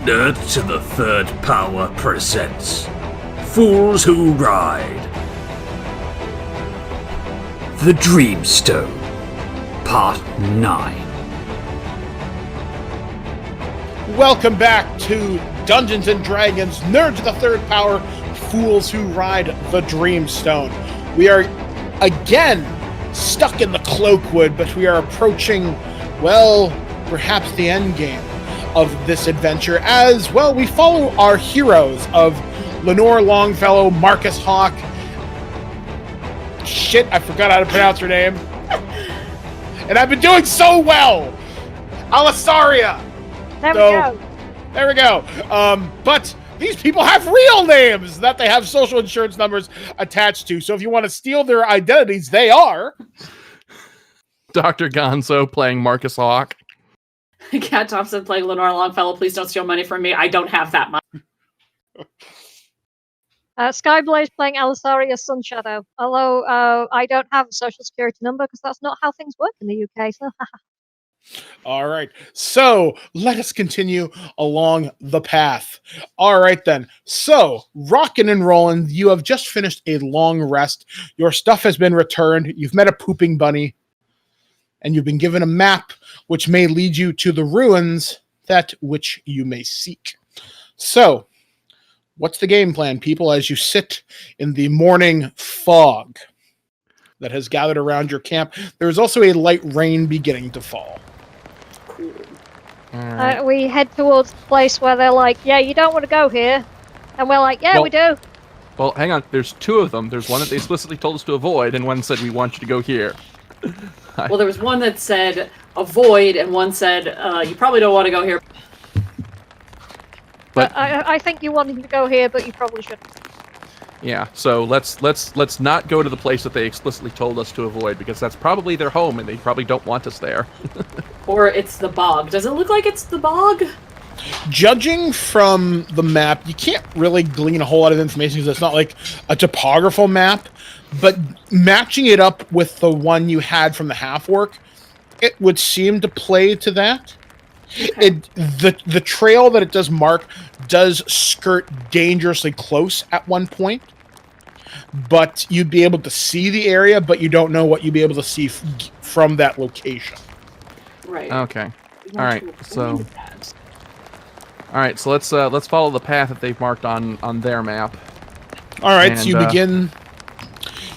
Nerd to the Third Power presents Fools Who Ride. The Dreamstone, Part 9. Welcome back to Dungeons & Dragons, Nerd to the Third Power, Fools Who Ride the Dreamstone. We are, again, stuck in the Cloakwood, but we are approaching, well, perhaps the end game of this adventure, as, well, we follow our heroes of Lenore Longfellow, Marcus Hawk. Shit, I forgot how to pronounce her name. And I've been doing so well! Alisaria! There we go. But these people have real names that they have social insurance numbers attached to. So if you want to steal their identities, they are Dr. Gonzo playing Marcus Hawk. Kat Thompson playing Lenore Longfellow. Please don't steal money from me. I don't have that much. Skyblaze playing Alisaria Sunshadow. Although I don't have a social security number because that's not how things work in the UK. So. All right, so let us continue along the path. All right, then. So, rockin' and rollin', you have just finished a long rest. Your stuff has been returned. You've met a pooping bunny. And you've been given a map which may lead you to the ruins that which you may seek. So, what's the game plan, people, as you sit in the morning fog that has gathered around your camp? There is also a light rain beginning to fall. We head towards the place where they're like, yeah, you don't want to go here. And we're like, yeah, we do. Well, hang on. There's two of them. There's one that they explicitly told us to avoid, and one said, we want you to go here. Well, there was one that said avoid, and one said you probably don't want to go here. But I think you wanted to go here, but you probably shouldn't. Yeah, so let's not go to the place that they explicitly told us to avoid, because that's probably their home, and they probably don't want us there. Or it's the bog. Does it look like it's the bog? Judging from the map, you can't really glean a whole lot of information because it's not like a topographical map, but matching it up with the one you had from the half-work, it would seem to play to that. Okay. The trail that it does mark does skirt dangerously close at one point, but you'd be able to see the area, but you don't know what you'd be able to see from that location. Right. Okay. All right. So let's follow the path that they've marked on their map. All right. And, so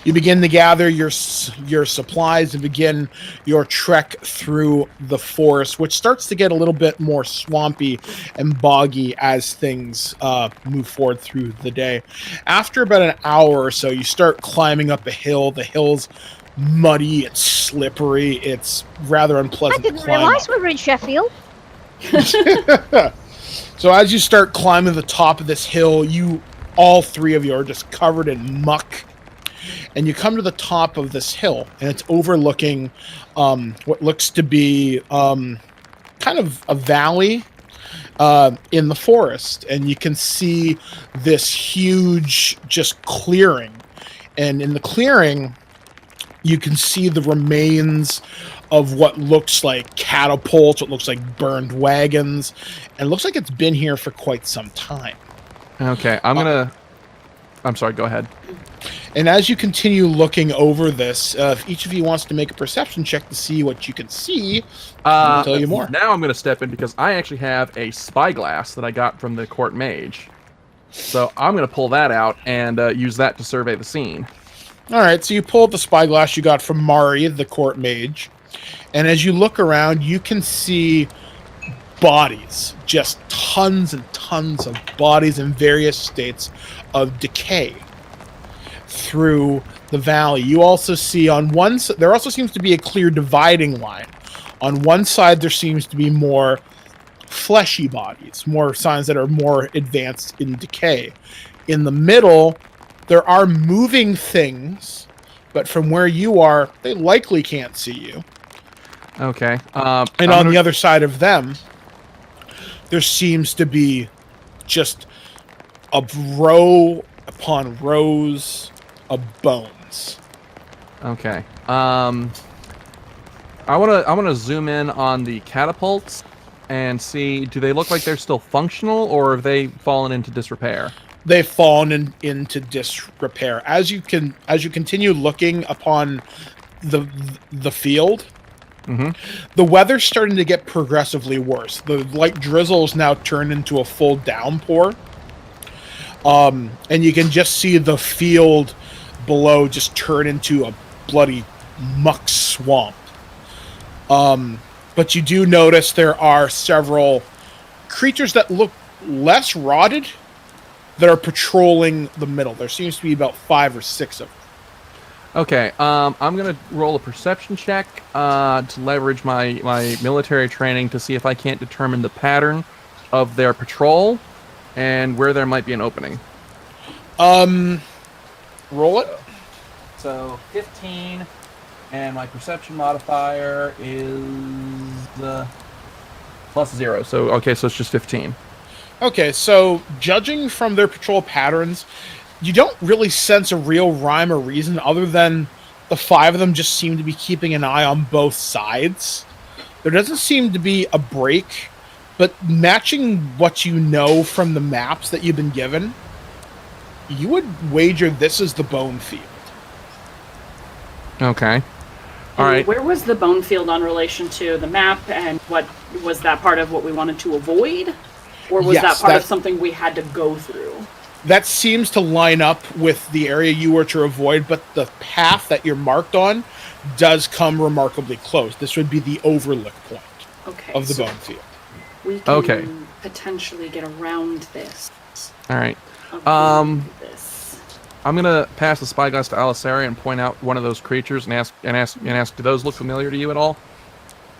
you begin to gather your supplies and begin your trek through the forest, which starts to get a little bit more swampy and boggy as things move forward through the day. After about an hour or so, you start climbing up a hill. The hill's muddy, it's slippery, it's rather unpleasant. I didn't realize we were in Sheffield. So as you start climbing the top of this hill, all three of you are just covered in muck. And you come to the top of this hill, and it's overlooking what looks to be kind of a valley in the forest. And you can see this huge just clearing. And in the clearing, you can see the remains of what looks like catapults, what looks like burned wagons. And it looks like it's been here for quite some time. Okay, I'm sorry, go ahead. And as you continue looking over this, if each of you wants to make a perception check to see what you can see, I'll tell you more. Now I'm going to step in because I actually have a spyglass that I got from the court mage. So I'm going to pull that out and use that to survey the scene. All right, so you pull up the spyglass you got from Mari, the court mage. And as you look around, you can see bodies, just tons and tons of bodies in various states of decay through the valley. You also see there also seems to be a clear dividing line. On one side, there seems to be more fleshy bodies, more signs that are more advanced in decay. In the middle, there are moving things, but from where you are, they likely can't see you. Okay. And on the other side of them, there seems to be just a row upon rows of bones. Okay. I want to zoom in on the catapults and see, do they look like they're still functional, or have they fallen into disrepair? They've fallen into disrepair. As you continue looking upon the field, the weather's starting to get progressively worse. The light drizzles now turn into a full downpour. And you can just see the field below just turn into a bloody muck swamp. But you do notice there are several creatures that look less rotted that are patrolling the middle. There seems to be about 5 or 6 of them. Okay, I'm going to roll a perception check to leverage my military training to see if I can't determine the pattern of their patrol and where there might be an opening. Roll it. So 15, and my perception modifier is +0. So okay, so it's just 15. Okay, so judging from their patrol patterns, you don't really sense a real rhyme or reason other than the 5 of them just seem to be keeping an eye on both sides. There doesn't seem to be a break, but matching what you know from the maps that you've been given, you would wager this is the bone field. Okay. All right. Where was the bone field on relation to the map, and what was that part of what we wanted to avoid? Or was that part of something we had to go through? That seems to line up with the area you were to avoid, but the path that you're marked on does come remarkably close. This would be the overlook point of the bone field. We can potentially get around this. All right. This. I'm gonna pass the spyglass to Alisari and point out one of those creatures and ask, do those look familiar to you at all?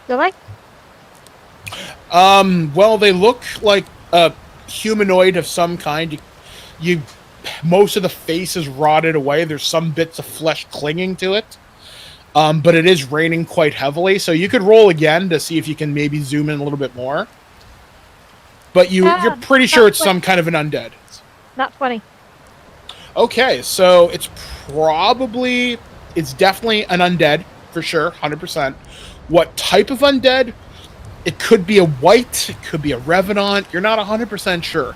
Do they? Well, they look like a humanoid of some kind. Most of the face is rotted away. There's some bits of flesh clinging to it. But it is raining quite heavily, so you could roll again to see if you can maybe zoom in a little bit more. But you're pretty sure it's some kind of an undead. Not 20. Okay, so it's definitely an undead, for sure, 100%. What type of undead? It could be a wight, it could be a revenant, you're not 100% sure.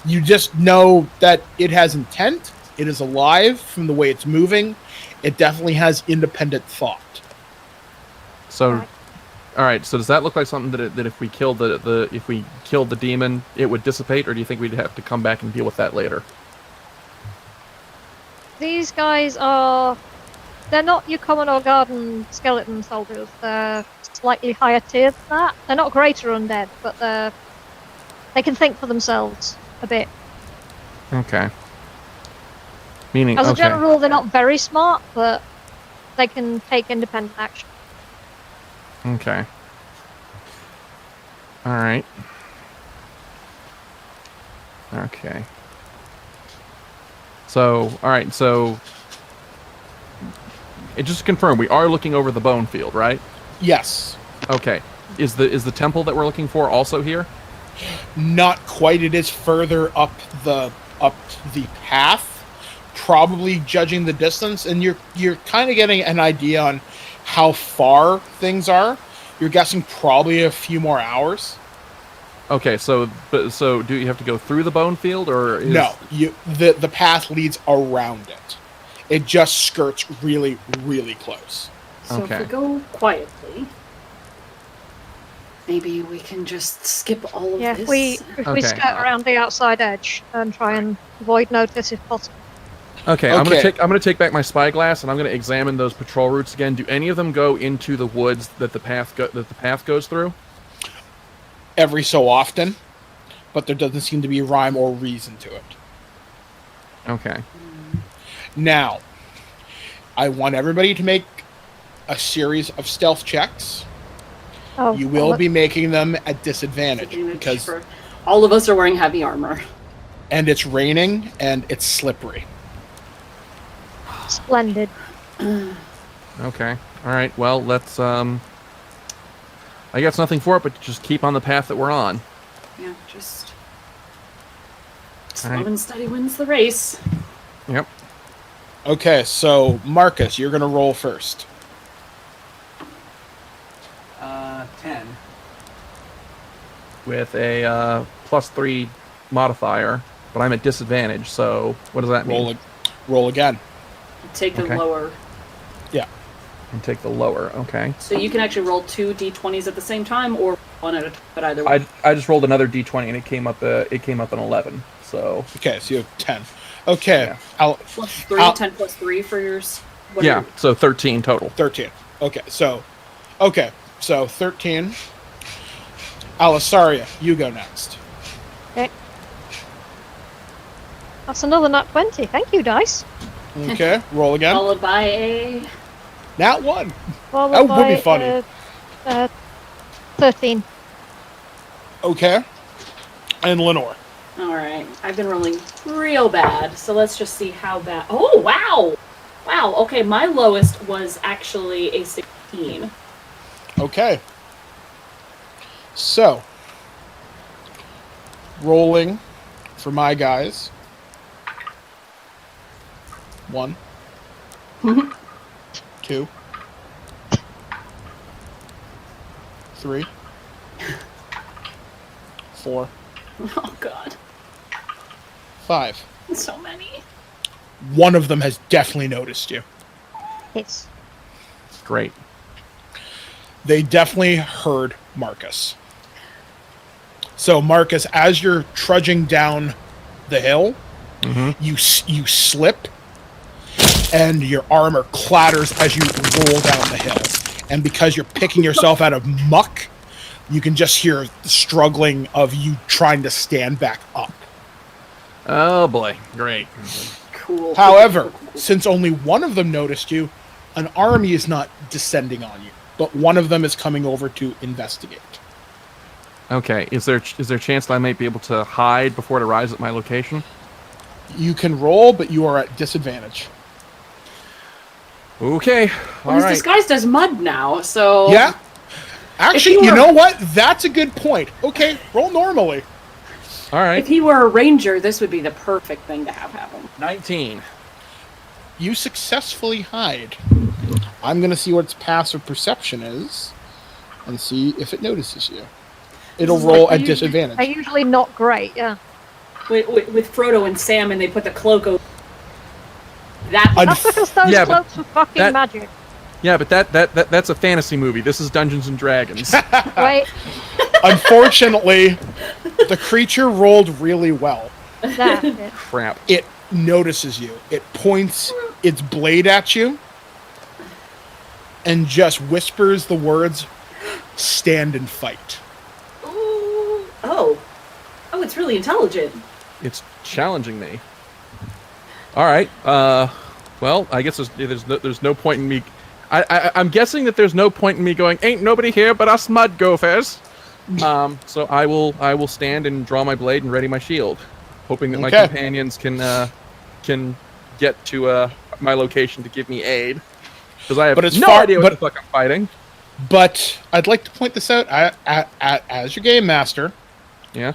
You just know that it has intent, it is alive from the way it's moving, it definitely has independent thought. So, all right. So does that look like something that if we killed the demon, it would dissipate, or do you think we'd have to come back and deal with that later? These guys they're not your common or garden skeleton soldiers. They're slightly higher tier than that. They're not greater undead, but they can think for themselves a bit. Okay. Meaning, as a general rule, they're not very smart, but they can take independent action. Okay. All right. Okay. So, all right. So, just to confirm, we are looking over the bone field, right? Yes. Okay. Is the temple that we're looking for also here? Not quite. It is further up the path. Probably judging the distance, and you're kind of getting an idea on how far things are. You're guessing probably a few more hours. Okay, so do you have to go through the bone field, or no? The path leads around it. It just skirts really, really close. So if we go quietly, maybe we can just skip all of this. If we skirt around the outside edge and try and avoid notice if possible. Okay, I'm gonna take back my spyglass and I'm gonna examine those patrol routes again. Do any of them go into the woods that the path goes through? Every so often, but there doesn't seem to be rhyme or reason to it. Okay. Now, I want everybody to make a series of stealth checks. Oh, you will be making them at disadvantage because all of us are wearing heavy armor. And it's raining and it's slippery. Splendid. Okay. All right. Well, let's. I guess nothing for it, but just keep on the path that we're on. Yeah, just slow and steady wins the race. Yep. Okay, so Marcus, you're gonna roll first. 10. with a +3 modifier, but I'm at disadvantage. So what does that mean? Roll again. Take the Okay. lower. Yeah. And take the lower. Okay. So you can actually roll 2 d20s at the same time, or one at a time. But either way. I just rolled another d20 and it came up an 11. So Okay, so you have 10. Okay. Yeah. Plus 3, 10 plus 3 for yours. What are yeah, your- so 13 total. 13. Okay, so 13. Alisaria, you go next. Okay. That's another nat 20. Thank you, dice. Okay, roll again. Followed by a. Nat 1. Followed That would by, be funny. 13. Okay. And Lenore. Alright, I've been rolling real bad, so let's just see how bad. Oh, wow! Wow, okay, my lowest was actually a 16. Okay. So, rolling for my guys. 1, 2, 3, 4, Oh, God. 5. So many. One of them has definitely noticed you. It's Great. They definitely heard Marcus. So, Marcus, as you're trudging down the hill, you slip, and your armor clatters as you roll down the hill. And because you're picking yourself out of muck, you can just hear the struggling of you trying to stand back up. Oh boy, great. Cool. However, since only one of them noticed you, an army is not descending on you, but one of them is coming over to investigate. Okay, is there a chance that I might be able to hide before it arrives at my location? You can roll, but you are at disadvantage. Okay, Well, all he's right. disguised as mud now, so. Yeah? Actually, If you you were- know what? That's a good point. Okay, roll normally. All right. If he were a ranger, this would be the perfect thing to have happen. 19. You successfully hide. I'm going to see what its passive perception is and see if it notices you. It'll This is roll like at you- they're disadvantage. usually not great, yeah. With Frodo and Sam, and they put the cloak over. That That's because those Yeah, but cloaks were fucking that- magic. Yeah, but that's a fantasy movie. This is Dungeons and Dragons. Wait, Unfortunately, the creature rolled really well. there. Yeah. Crap. It notices you. It points its blade at you and just whispers the words, "Stand and fight." Ooh. Oh, it's really intelligent. It's challenging me. All right. Well, I guess there's no point in me. I'm guessing that there's no point in me going. Ain't nobody here but us mud gophers. So I will stand and draw my blade and ready my shield, hoping that my Okay. companions can get to my location to give me aid, because I have But it's no far- idea what but- the fuck I'm fighting. But I'd like to point this out as your game master. Yeah.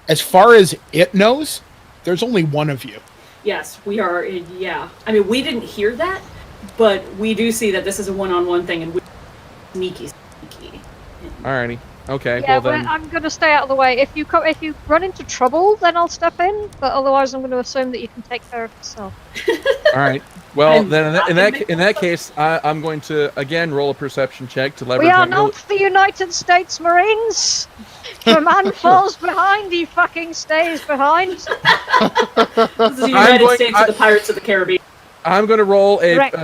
As far as it knows, there's only one of you. Yes, we are. Yeah, I mean, we didn't hear that, but we do see that this is a one-on-one thing, and we sneaky. Alrighty. Okay. Yeah, well then. I'm going to stay out of the way. If you run into trouble, then I'll step in. But otherwise, I'm going to assume that you can take care of yourself. All right. Well, I'm then not in gonna that make in that case, I'm going to again roll a perception check to leverage We are my mil- not the United States Marines. If a man falls behind, he fucking stays behind. This is the United States of the Pirates of the Caribbean. I'm going to roll Correct.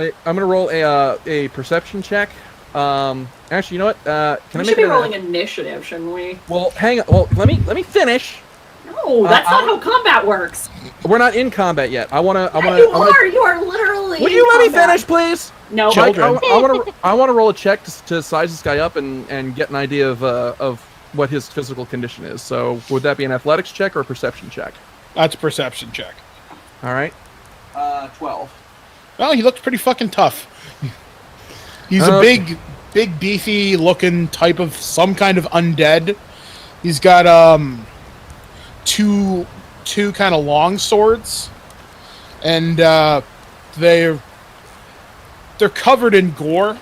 a perception check. Actually, you know what? Can I We make should be it rolling initiative, shouldn't we? Well, hang on. Well, let me finish. No, that's not how combat works. We're not in combat yet. I want to. You are literally. Will in you let me combat. finish, please? No, Mike, Children. I want to roll a check to size this guy up and get an idea of what his physical condition is. So, would that be an athletics check or a perception check? That's a perception check. All right. 12. Well, he looks pretty fucking tough. He's a Okay. big, beefy looking type of some kind of undead. He's got two kind of long swords, and they're covered in gore.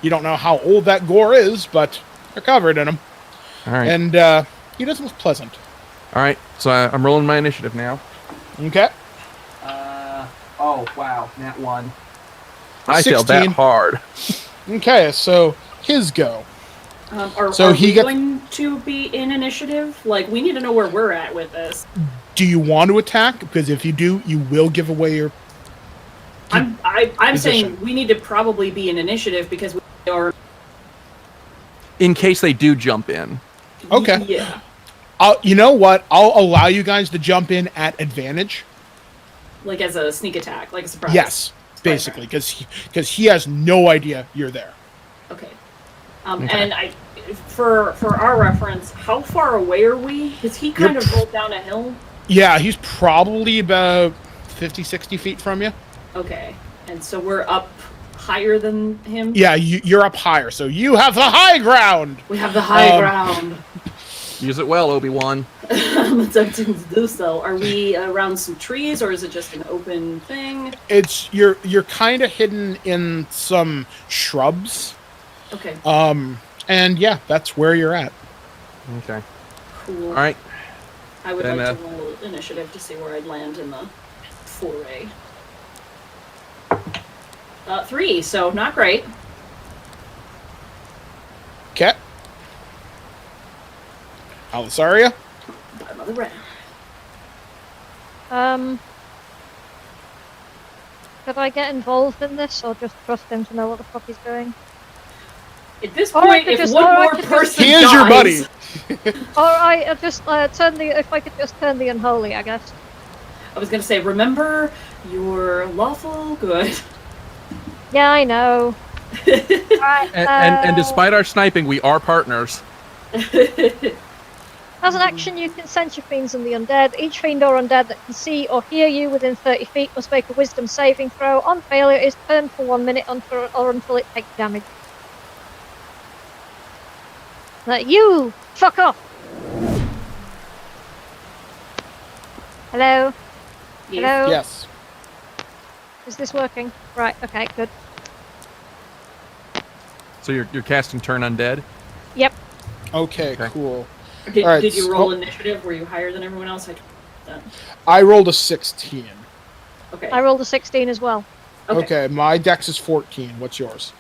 You don't know how old that gore is, but they're covered in them. All right. And He doesn't look pleasant. All right, so I'm rolling my initiative now. Okay. Oh, wow, nat 1. I failed 16. that hard. Okay, so his go. Are So he we gets- going to be in initiative? Like, we need to know where we're at with this. Do you want to attack? Because if you do, you will give away your... I'm position. saying we need to probably be in initiative because we are... In case they do jump in. Okay. Yeah. You know what? I'll allow you guys to jump in at advantage. Like as a sneak attack, like a surprise. Yes, basically, because he has no idea you're there. Okay. Okay. And for our reference, how far away are we? Because he kind of rolled down a hill. Yeah, he's probably about 50, 60 feet from you. Okay. And so we're up higher than him? Yeah, you're up higher, so you have the high ground. We have the high ground. Use it well, Obi-Wan. I'm attempting to do so. Are we around some trees, or is it just an open thing? You're kind of hidden in some shrubs. Okay. And yeah, that's where you're at. Okay. Cool. All right. I would Then, like to roll initiative to see where I'd land in the foray. 3, so not great. Okay. Alisaria? Bottom of the round. Could I get involved in this, or just trust him to know what the fuck he's doing? At this Or I point, could if just- one or I more could just- person He is your dies- buddy. Alright, just turn the. If I could just turn the unholy, I guess. I was gonna say, remember your lawful good. Yeah, I know. Alright, And despite our sniping, we are partners. as an action, you can sense your fiends and the undead. Each fiend or undead that can see or hear you within 30 feet must make a wisdom saving throw. On failure, it is turned for 1 minute or until it takes damage. You! Fuck off! Hello? Hello? Yes. Is this working? Right, okay, good. So you're casting Turn Undead? Yep. Okay, Okay. cool. Did, All right, did you so- roll initiative? Were you higher than everyone else? That. I rolled a 16. Okay. I rolled a 16 as well. Okay, my dex is 14. What's yours?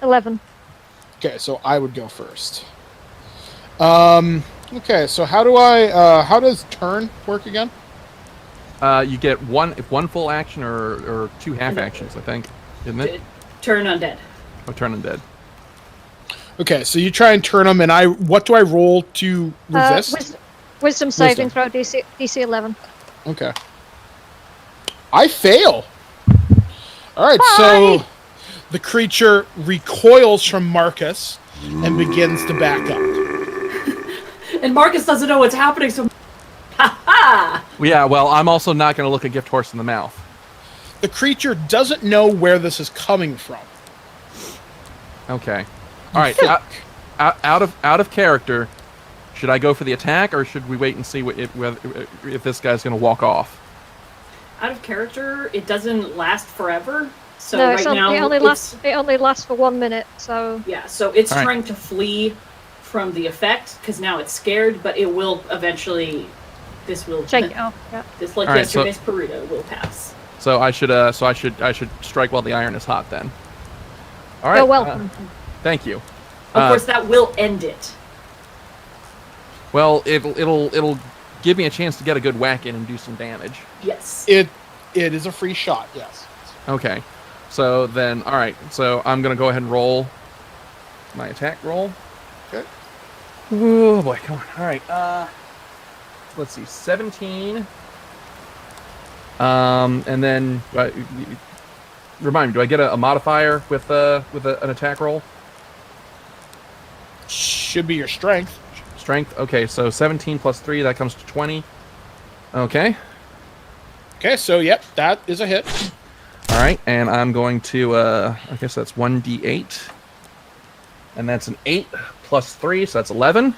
11. Okay, so I would go first. Okay, so how does turn work again? You get one full action or 2 half actions, I think, isn't it? Turn undead. Oh, Turn Undead. Okay, so you try and turn them, and what do I roll to resist? Wisdom saving throw, DC 11. Okay. I fail. All right, so the creature recoils from Marcus and begins to back up. And Marcus doesn't know what's happening, so... Ha-ha! Yeah, well, I'm also not going to look a gift horse in the mouth. The creature doesn't know where this is coming from. Okay. All right. Out of character. Should I go for the attack, or should we wait and see if this guy's going to walk off? Out of character, it doesn't last forever. So No, right now, it only lasts for 1 minute, so... yeah, so it's All right. trying to flee from the effect, because now it's scared, but it will eventually... This will... Shake it off, yeah. This, like All right, so- yesterday's Peruta, will pass. So I should strike while the iron is hot then. All right. You're welcome. Thank you. Of course, that will end it. Well, it'll give me a chance to get a good whack in and do some damage. Yes. It is a free shot, yes. Okay. So then, all right. So I'm gonna go ahead and roll my attack roll. Okay. Oh boy, come on. All right. Let's see, 17. And then remind me, do I get a modifier with an attack roll? Should be your strength. Strength. Okay, so 17 plus 3, that comes to 20. Okay. Okay, so yep, that is a hit. All right, and I'm going to, I guess that's 1d8. And that's an 8 plus 3, so that's 11.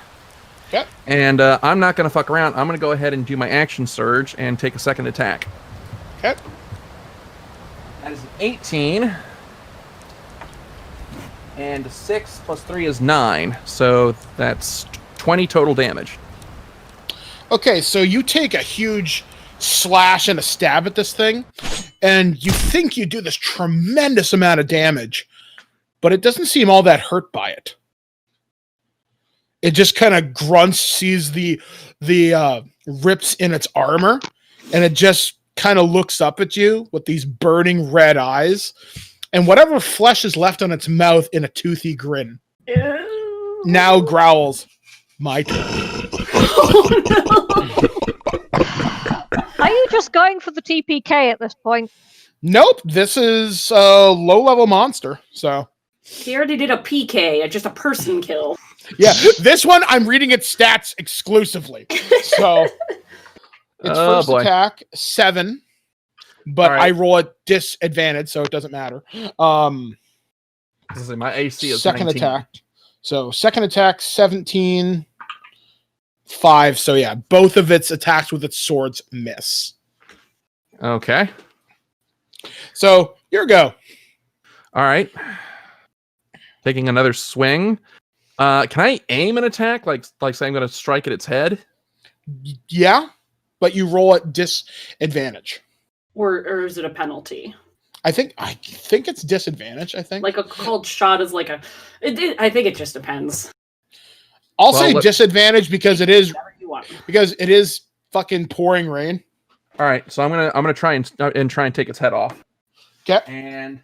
Okay. And I'm not going to fuck around. I'm going to go ahead and do my action surge and take a second attack. Okay. That is an 18. And 6 plus 3 is 9. So that's 20 total damage. Okay, so you take a huge slash and a stab at this thing, and you think you do this tremendous amount of damage, but it doesn't seem all that hurt by it. It just kind of grunts, sees the rips in its armor, and it just kind of looks up at you with these burning red eyes, and whatever flesh is left on its mouth in a toothy grin. Ew. Now growls, "My turn." Are you just going for the TPK at this point? Nope, this is a low-level monster, so... He already did a PK, just a person kill. Yeah, this one, I'm reading its stats exclusively. So, its first attack, 7, but right. I roll at disadvantage, so it doesn't matter. My AC is second 19. attack. So, second attack, 17, 5. So, yeah, both of its attacks with its swords miss. Okay. So, your go. All right. Taking another swing. Can I aim an attack? Like say I'm going to strike at its head? Yeah, but you roll at disadvantage. Or is it a penalty? I think it's disadvantage, I think. Like a cold shot is like a... I think it just depends. I'll say disadvantage because it is fucking pouring rain. All right, so I'm gonna try and take its head off. Okay. And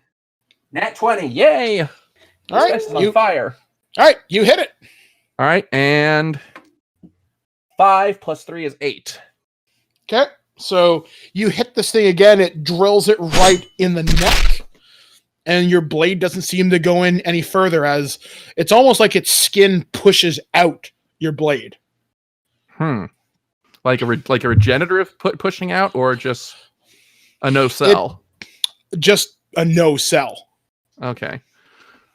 nat 20, yay! All right, This guy's on fire. All right, you hit it. All right, and 5 plus 3 is 8. Okay, so you hit this thing again. It drills it right in the neck, and your blade doesn't seem to go in any further, as it's almost like its skin pushes out your blade. Like a regenerative pushing out, or just a no cell? Just a no cell. Okay.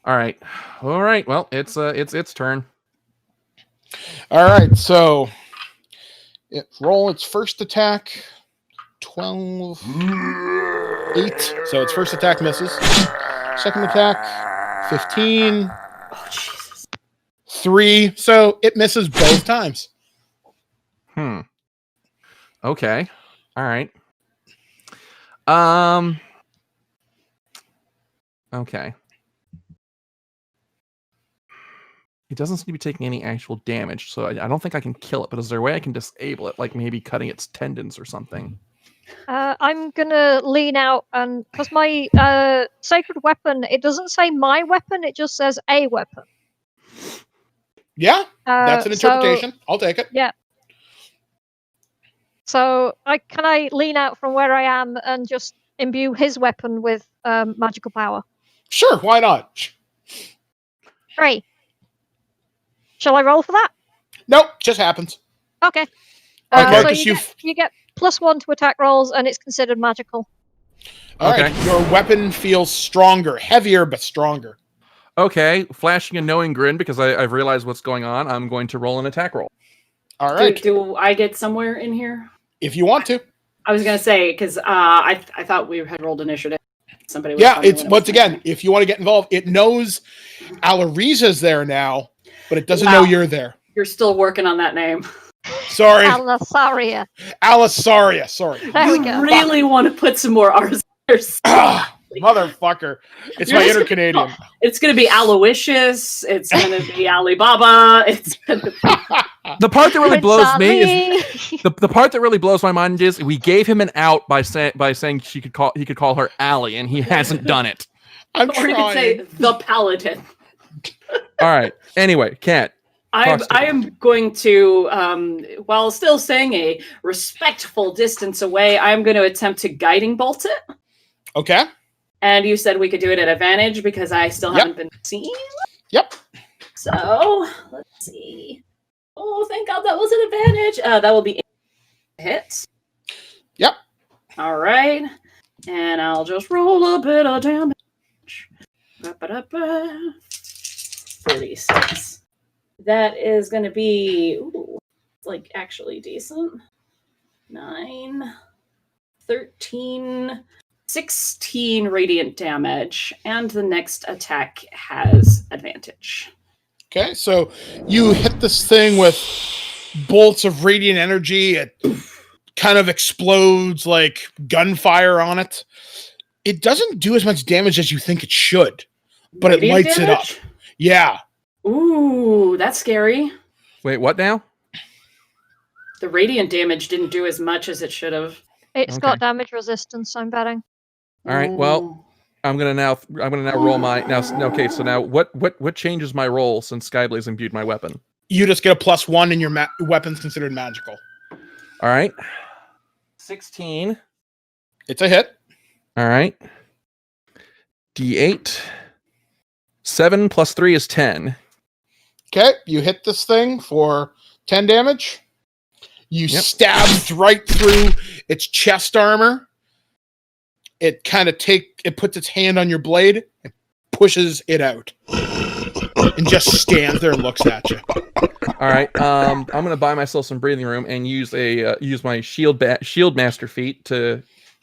All right. Well, it's its turn. All right, so roll its first attack. 12, 8. So its first attack misses. Second attack, 15. Oh, Jesus. 3. So it misses both times. Okay. All right. Okay. It doesn't seem to be taking any actual damage, so I don't think I can kill it, but is there a way I can disable it, like maybe cutting its tendons or something? I'm gonna lean out, and because my sacred weapon, it doesn't say my weapon, it just says a weapon. Yeah, that's an interpretation. I'll take it. Yeah. So can I lean out from where I am and just imbue his weapon with magical power? Sure, why not? 3. Shall I roll for that? Nope, just happens. Okay. Okay, so you get +1 to attack rolls, and it's considered magical. All Okay. right, your weapon feels stronger, heavier but stronger. Okay, flashing a knowing grin because I've realized what's going on. I'm going to roll an attack roll. All right, Do I get somewhere in here? if you want to. I was going to say, because I thought we had rolled initiative. Somebody was Yeah, telling me it's when it once was again, happening. if you want to get involved, it knows Alariza's there now, but it doesn't Wow. know you're there. You're still working on that name. Sorry, Alasaria. Alisaria. Sorry, There we You go. really want to put some more R's. motherfucker. It's You're my just inner gonna Canadian. It's going to be Aloysius. It's going to be Alibaba. It's going to be... The part that really Prince blows me is Ali. the part that really blows my mind is we gave him an out by saying he could call her Allie, and he hasn't done it. I'm Or you could say trying. the Paladin. All right. Anyway, Kat. I am going to, while still staying a respectful distance away, I'm going to attempt to guiding bolt it. Okay. And you said we could do it at advantage because I still haven't been seen. Yep. So let's see. Oh, thank God that was an advantage. That will be a hit. Yep. All right. And I'll just roll a bit of damage. 36. That is going to be like actually decent. 9, 13, 16 radiant damage, and the next attack has advantage. Okay, so you hit this thing with bolts of radiant energy. It kind of explodes like gunfire on it. It doesn't do as much damage as you think it should, but it Radiant lights damage? it up. Yeah. Ooh, that's scary. Wait, what now? The radiant damage didn't do as much as it should have. It's Okay. got damage resistance, I'm betting. All right. Well, I'm gonna now roll my now. Okay, so now what changes my roll since Skyblaze imbued my weapon? You just get a +1 and your weapon's considered magical. All right. 16. It's a hit. All right. D8. 7 plus 3 is 10. Okay, you hit this thing for 10 damage. You stabbed right through its chest armor. It kind of puts its hand on your blade and pushes it out. And just stands there and looks at you. All right. I'm gonna buy myself some breathing room and use my shield master feat to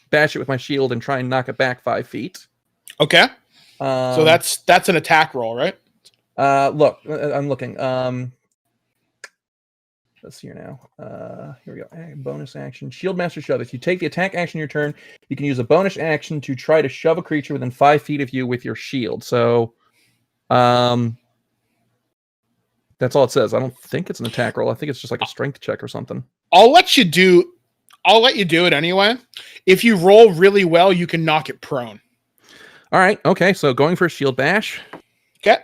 bash it with my shield and try and knock it back 5 feet. Okay. So that's an attack roll, right? Look, I'm looking. Let's see here now. Here we go. Bonus action. Shield Master Shove. If you take the attack action your turn, you can use a bonus action to try to shove a creature within 5 feet of you with your shield. So, that's all it says. I don't think it's an attack roll. I think it's just like a strength check or something. I'll let you do it anyway. If you roll really well, you can knock it prone. All right. Okay. So going for a shield bash. Okay.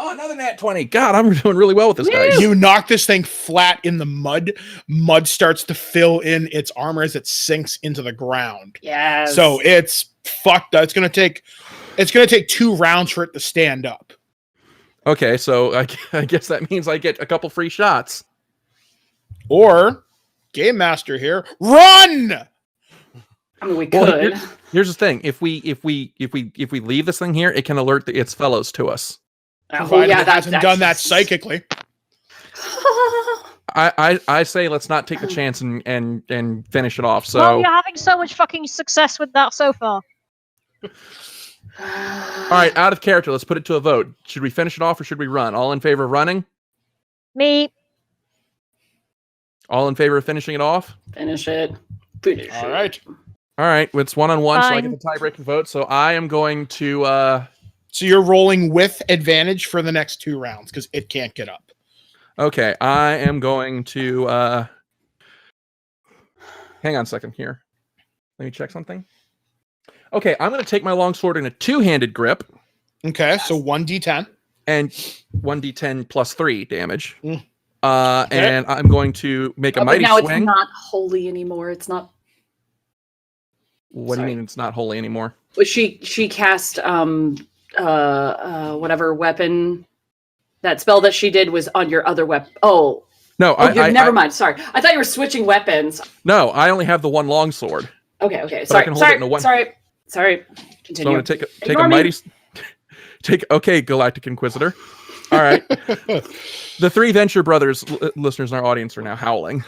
Oh, another nat 20. God, I'm doing really well with this guy. You knock this thing flat in the mud. Mud starts to fill in its armor as it sinks into the ground. Yes. So it's fucked up. It's gonna take 2 rounds for it to stand up. Okay, so I guess that means I get a couple free shots. Or Game Master here, run! I mean, we Well, could. here's the thing: if we leave this thing here, it can alert its fellows to us. Provided it hasn't done that psychically. I say let's not take the chance and finish it off. So Well, you're having so much fucking success with that so far. all right, out of character, let's put it to a vote. Should we finish it off or should we run? All in favor of running? Me. All in favor of finishing it off? Finish it. All right. All right, it's 1-on-1, so I Fine. get the tie-breaking vote. So I am going to. So you're rolling with advantage for the next 2 rounds because it can't get up. Okay, I am going to. Hang on a second here. Let me check something. Okay, I'm going to take my longsword in a 2-handed grip. Okay, so 1d10. And 1d10 plus 3 damage. Okay. And I'm going to make a mighty now swing. it's not holy anymore. It's not. What do you Sorry. mean it's not holy anymore? Well, she cast whatever weapon. That spell that she did was on your other weapon. Oh, No, never mind. Sorry, I thought you were switching weapons. No, I only have the one longsword. Okay. I Sorry. can hold it in a one- Sorry. So I'm Continue. going to take a Ignore me. mighty. Okay, Galactic Inquisitor. All right. The 3 Venture Brothers listeners in our audience are now howling.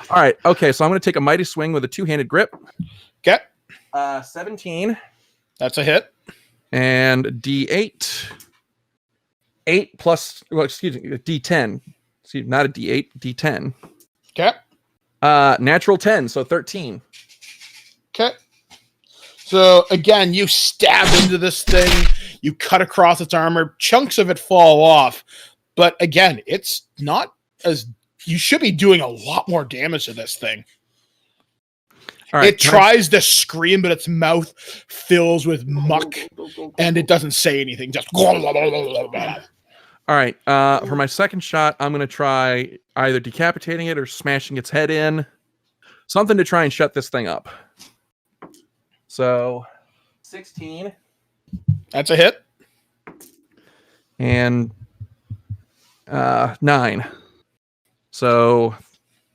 All right. Okay, so I'm going to take a mighty swing with a 2-handed grip. Okay, 17 that's a hit. and D8. 8 plus. Well, excuse me, a D10. Excuse me, not a D8. D10. Okay, Natural 10, so 13. okay. So again, you stab into this thing. You cut across its armor. Chunks of it fall off. But again, it's not as... You should be doing a lot more damage to this thing. All right. It tries to scream, but its mouth fills with muck, and it doesn't say anything. Just... All right. For my second shot, I'm going to try either decapitating it or smashing its head in. Something to try and shut this thing up. So, 16 That's a hit. and 9. So,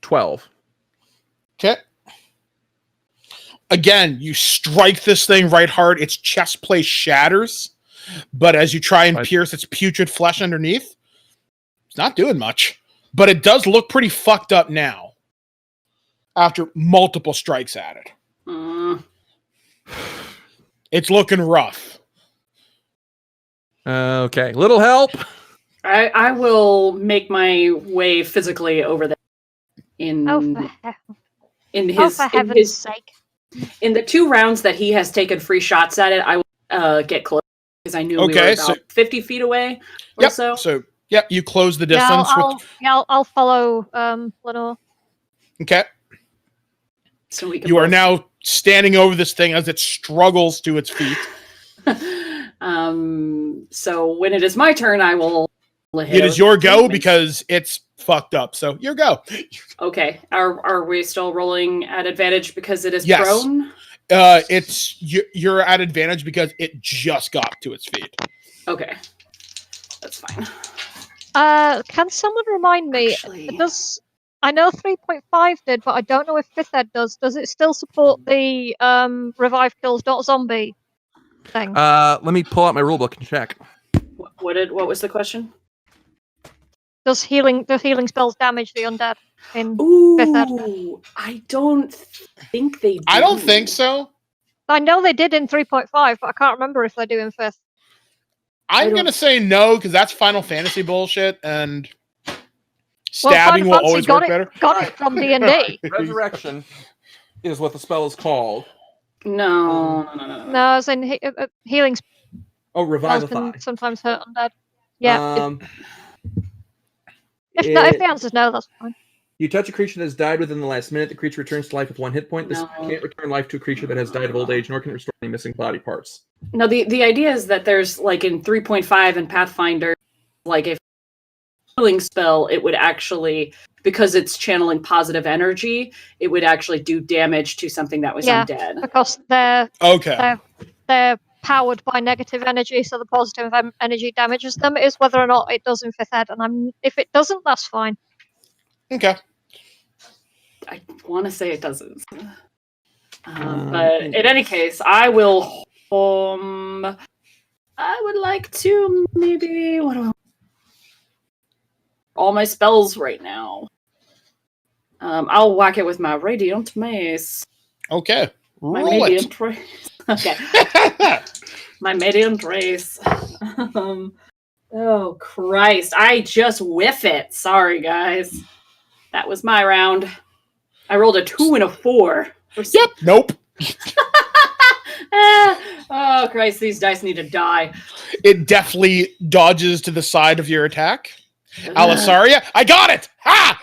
12. Okay. Again, you strike this thing right hard. Its chest plate shatters, but as you try and pierce its putrid flesh underneath, it's not doing much. But it does look pretty fucked up now after multiple strikes at it. It's looking rough. Okay, little help. I will make my way physically over there. Oh, for heaven's sake. In the 2 rounds that he has taken free shots at it, I will get close because I knew we were about 50 feet away or so. So, yep, you close the distance. I'll follow Lenore. Okay. So we can you are now standing over this thing as it struggles to its feet. So when it is my turn, I will. It is your go because it's fucked up. So your go. Okay. Are we still rolling at advantage because it is yes. prone? You're at advantage because it just got to its feet. Okay, that's fine. Can someone remind me? I know 3.5 did, but I don't know if 5th Ed does. Does it still support the revive kills not zombie thing? Let me pull out my rulebook and check. What was the question? Does healing spells damage the undead in 5th Ed? I don't think they do. I don't think so. I know they did in 3.5, but I can't remember if they do in 5th. I'm going to say no, because that's Final Fantasy bullshit, and stabbing will always work better. Got it from D&D. Resurrection is what the spell is called. No. No, as in healing Revivify. Can sometimes hurt undead. Yeah. If the answer's no, that's fine. You touch a creature that has died within the last minute, the creature returns to life with 1 hit point. This can't return life to a creature that has died of old age, nor can it restore any missing body parts. No, the idea is that there's, like, in 3.5 and Pathfinder, like, if healing spell, it would actually, because it's channeling positive energy, it would actually do damage to something that was undead. Because they're powered by negative energy, so the positive energy damages them. It is whether or not it does in 5th Ed, and if it doesn't, that's fine. Okay. I want to say it doesn't. But in any case, I will. I would like to maybe. What do I? All my spells right now. I'll whack it with my Radiant Mace. Okay. My Radiant Race. Okay. My Radiant Race. Oh, Christ. I just whiff it. Sorry, guys. That was my round. I rolled a 2 and a 4. Yep. Nope. Oh, Christ. These dice need to die. It definitely dodges to the side of your attack. Alisaria, I got it! Ha!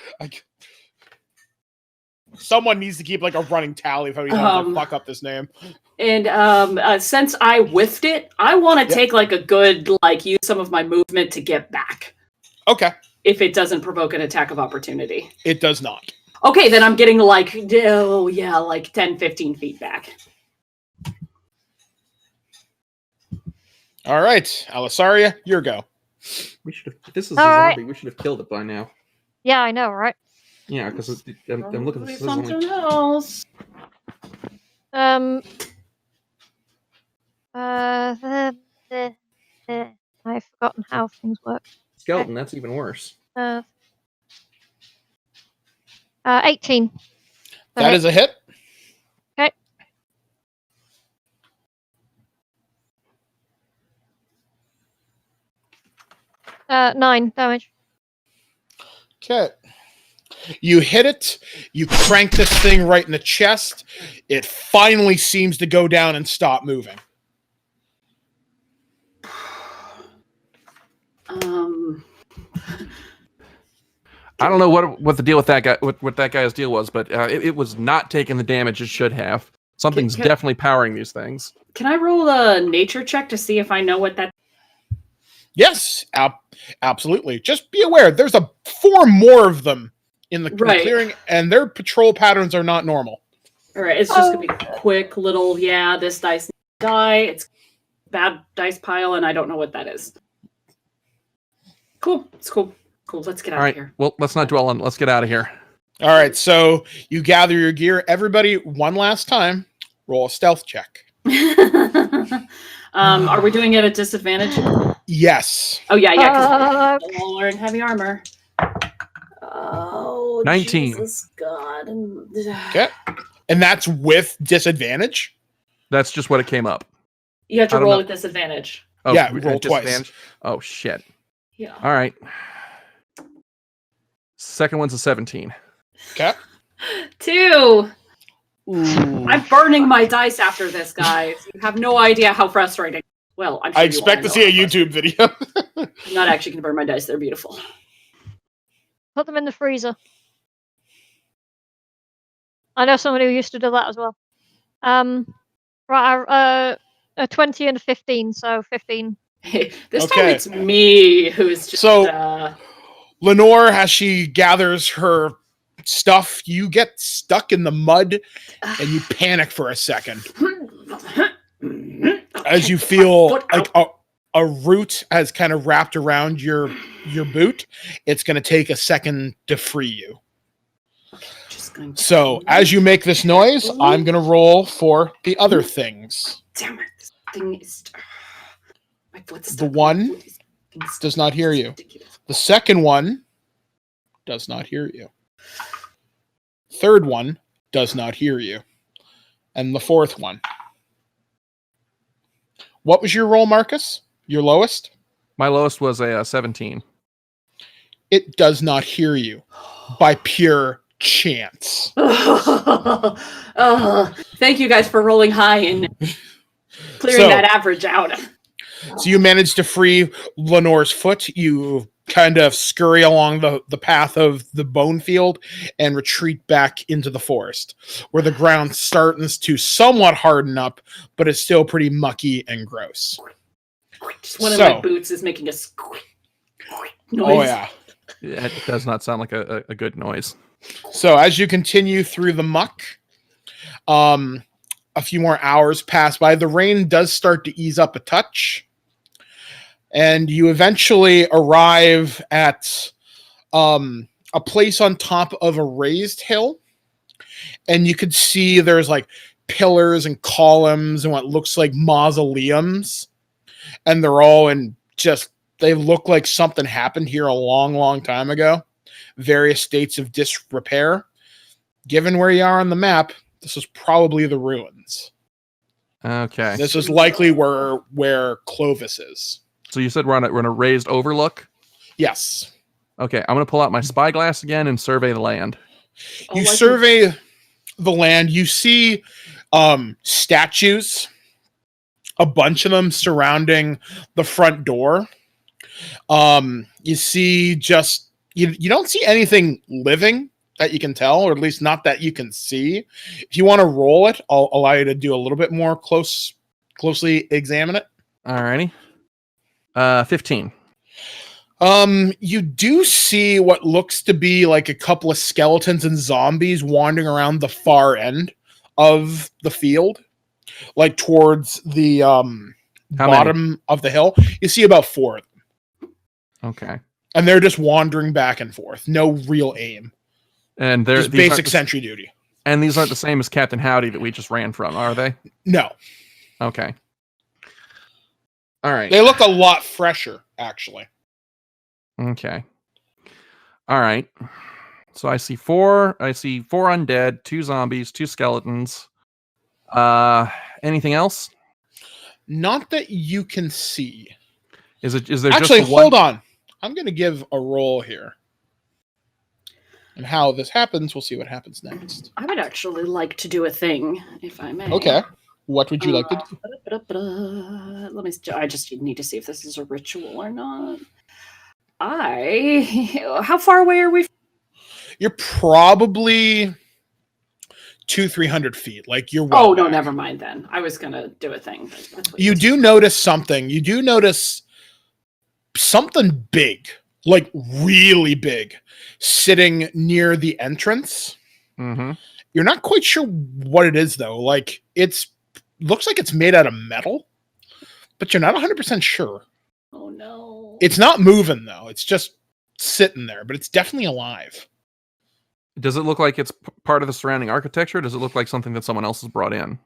Someone needs to keep like a running tally if I want to fuck up this name. And since I whiffed it, I want to take like a good, use some of my movement to get back. Okay. If it doesn't provoke an attack of opportunity. It does not. Okay, then I'm getting 10, 15 feet back. All right, Alisaria, your go. We should have. This is a zombie. We should have killed it by now. Yeah, I know, right? Yeah, because I'm looking at this. Something else. I've forgotten how things work. Skeleton, that's even worse. 18. That is a hit. Okay. Uh, 9 damage. Okay. You hit it. You crank this thing right in the chest. It finally seems to go down and stop moving. I don't know what the deal with that guy, what that guy's deal was, but it was not taking the damage it should have. Something's definitely powering these things. Can I roll a nature check to see if I know what that? Yes, absolutely. Just be aware, there's 4 more of them in the clearing, and their patrol patterns are not normal. All right, it's just gonna be quick little. Yeah, this dice needs to die. It's bad dice pile, and I don't know what that is. Cool. It's cool. Cool. Let's get out of here. Well, let's not dwell on. Let's get out of here. All right. So you gather your gear. Everybody, one last time, roll a stealth check. Are we doing it at disadvantage? Yes. Oh yeah. We'll learn heavy armor. Oh, 19. Jesus God. Okay. And that's with disadvantage? That's just what it came up. You have to I don't roll know. with disadvantage. Oh, Yeah, at roll twice. disadvantage? Oh, shit. Yeah. All right. Second one's a 17. Okay. 2. Ooh. I'm burning my dice after this, guys. You have no idea how frustrating. Well, I'm sure I you expect all to know see a how YouTube video. frustrating. I'm not actually going to burn my dice. They're beautiful. Put them in the freezer. I know somebody who used to do that as well. Right, a 20 and a 15, so 15. This time Okay. it's me who's just... So- Lenore, as she gathers her stuff, you get stuck in the mud and you panic for a second as you feel like a root has kind of wrapped around your boot. It's going to take a second to free you. So as you make this noise, I'm going to roll for the other things. Damn it. This thing is... My foot's The stuck. one does not hear you. The second one does not hear you. Third one does not hear you. And the fourth one. What was your roll, Marcus? Your lowest? My lowest was a 17. It does not hear you by pure chance. Thank you guys for rolling high and clearing that average out. So you managed to free Lenore's foot. You kind of scurry along the path of the bone field and retreat back into the forest, where the ground starts to somewhat harden up, but it's still pretty mucky and gross. Just one of my boots is making a squeak noise. Oh, yeah. It does not sound like a good noise. So as you continue through the muck, a few more hours pass by. The rain does start to ease up a touch. And you eventually arrive at a place on top of a raised hill. And you could see there's like pillars and columns and what looks like mausoleums. And they're all in they look like something happened here a long, long time ago. Various states of disrepair. Given where you are on the map, this is probably the ruins. Okay. This is likely where Clovis is. So you said we're on a raised overlook? Yes. Okay, I'm going to pull out my spyglass again and survey the land. You survey the land. You see statues, a bunch of them surrounding the front door. You see you don't see anything living that you can tell, or at least not that you can see. If you want to roll it, I'll allow you to do a little bit more closely examine it. Alrighty. 15. You do see what looks to be like a couple of skeletons and zombies wandering around the far end of the field, like towards the bottom of the hill. You see about 4 of them. Okay. And they're just wandering back and forth. No real aim. And they're just basic sentry duty. And these aren't the same as Captain Howdy that we just ran from, are they? No. Okay. All right. They look a lot fresher, actually. Okay. All right. So I see 4 undead, 2 zombies, 2 skeletons. Anything else? Not that you can see. Is there actually, just one? Hold on. I'm going to give a roll here. And how this happens, we'll see what happens next. I would actually like to do a thing, if I may. Okay. What would you like to do? I just need to see if this is a ritual or not. How far away are we? You're probably 200-300 feet. Like you're. Well no, never mind then. I was gonna do a thing. You do notice something. You do notice something big, like really big, sitting near the entrance. Mm-hmm. You're not quite sure what it is though. Like looks like it's made out of metal, but you're not 100% sure. Oh no. It's not moving though. It's just sitting there, but it's definitely alive. Does it look like it's part of the surrounding architecture? Or does it look like something that someone else has brought in?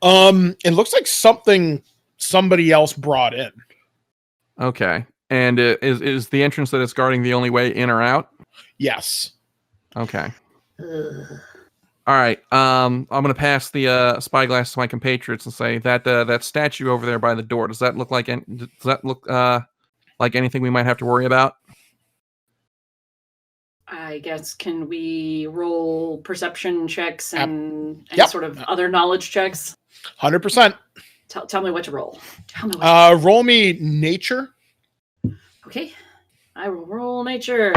It looks like something somebody else brought in. Okay. And is the entrance that it's guarding the only way in or out? Yes. Okay. All right. I'm gonna pass the spyglass to my compatriots and say that that statue over there by the door. Does that look like like anything we might have to worry about? I guess, can we roll perception checks and Yep. sort of other knowledge checks? 100%. Tell me what to roll. Tell me what Roll me nature. Okay. I will roll nature.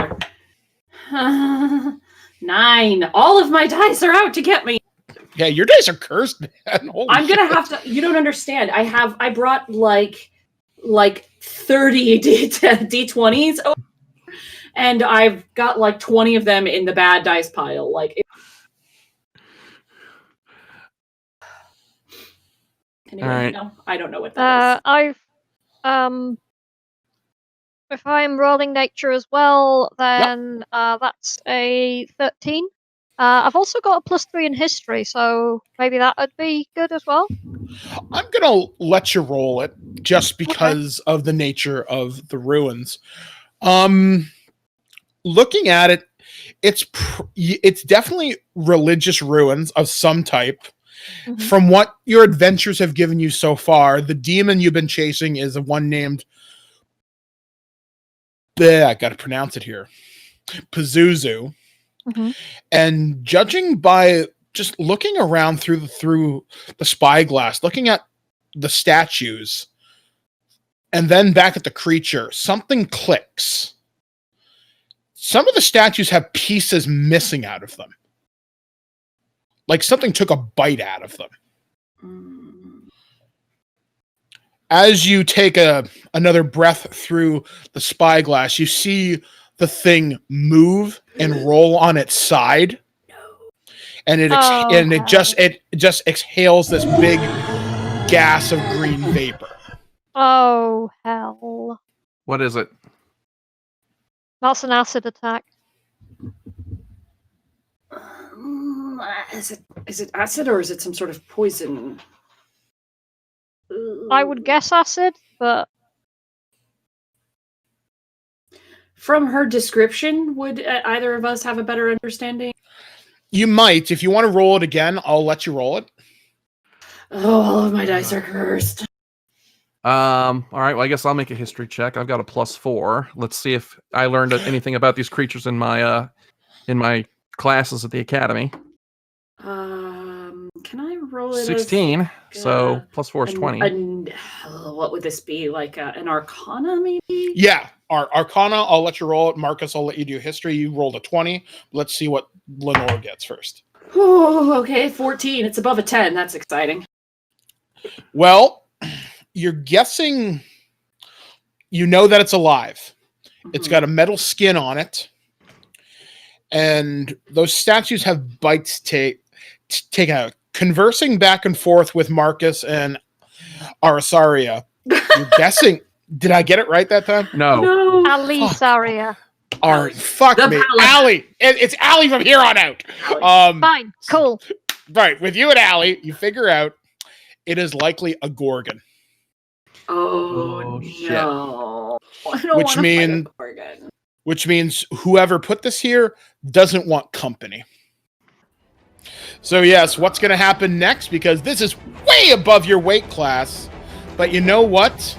9. All of my dice are out to get me. Yeah, your dice are cursed, man. Holy I'm gonna shit. have to. You don't understand. I brought like 30 D20s, and I've got like 20 of them in the bad dice pile. Can anyone know? I don't know what that is. If I'm rolling nature as well, then that's a 13. I've also got a +3 in history, so maybe that would be good as well. I'm gonna let you roll it just because of the nature of the ruins. Looking at it, it's definitely religious ruins of some type. Mm-hmm. From what your adventures have given you so far, the demon you've been chasing is one named I gotta pronounce it here. Pazuzu. Mm-hmm. And judging by just looking around through the spyglass, looking at the statues, and then back at the creature, something clicks. Some of the statues have pieces missing out of them. Like something took a bite out of them. As you take another breath through the spyglass, you see the thing move and roll on its side, and it just exhales this big gas of green vapor. Oh hell! What is it? That's an acid attack. Is it acid or is it some sort of poison? I would guess acid, but from her description, would either of us have a better understanding? You might. If you want to roll it again, I'll let you roll it. Oh, all of my dice are cursed. All right. Well, I guess I'll make a history check. I've got a +4. Let's see if I learned anything about these creatures in my classes at the academy. Can I roll it? 16. So +4 is 20. What would this be? Like an Arcana, maybe? Yeah, Arcana. I'll let you roll it. Marcus, I'll let you do history. You rolled a 20. Let's see what Lenore gets first. Oh, okay, 14. It's above a 10. That's exciting. Well, you're guessing. You know that it's alive. Mm-hmm. It's got a metal skin on it, and those statues have bites take out. Conversing back and forth with Marcus and Arisaria. You're guessing. Did I get it right that time? No. Alisaria. Fuck me. Allie. It's Allie from here on out. Fine. Cool. Right. With you and Allie, you figure out it is likely a Gorgon. Oh shit. No. I don't want to fight a Gorgon. Which means whoever put this here doesn't want company. So yes, what's going to happen next? Because this is way above your weight class. But you know what?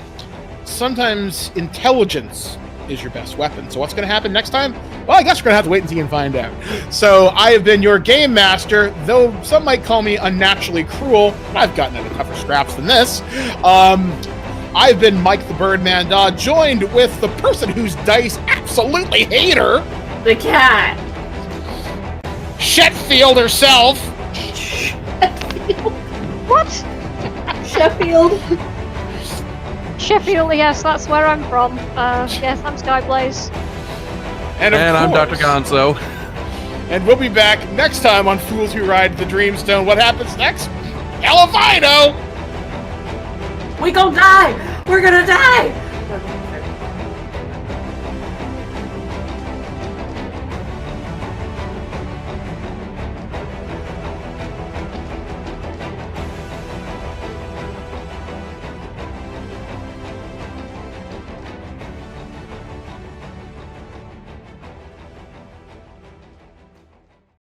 Sometimes intelligence is your best weapon. So what's going to happen next time? Well, I guess we're going to have to wait and see and find out. So I have been your game master, though some might call me unnaturally cruel. I've gotten into tougher scraps than this. I've been Mike the Birdman Dog, joined with the person whose dice absolutely hate her. The cat. Sheffield herself. Sheffield. What? Sheffield. Sheffield, yes, that's where I'm from. Yes, I'm Skyblaze. And I'm Dr. Gonzo. And we'll be back next time on Fools Who Ride the Dreamstone. What happens next? Hell if I know! We gon' die! We're gonna die!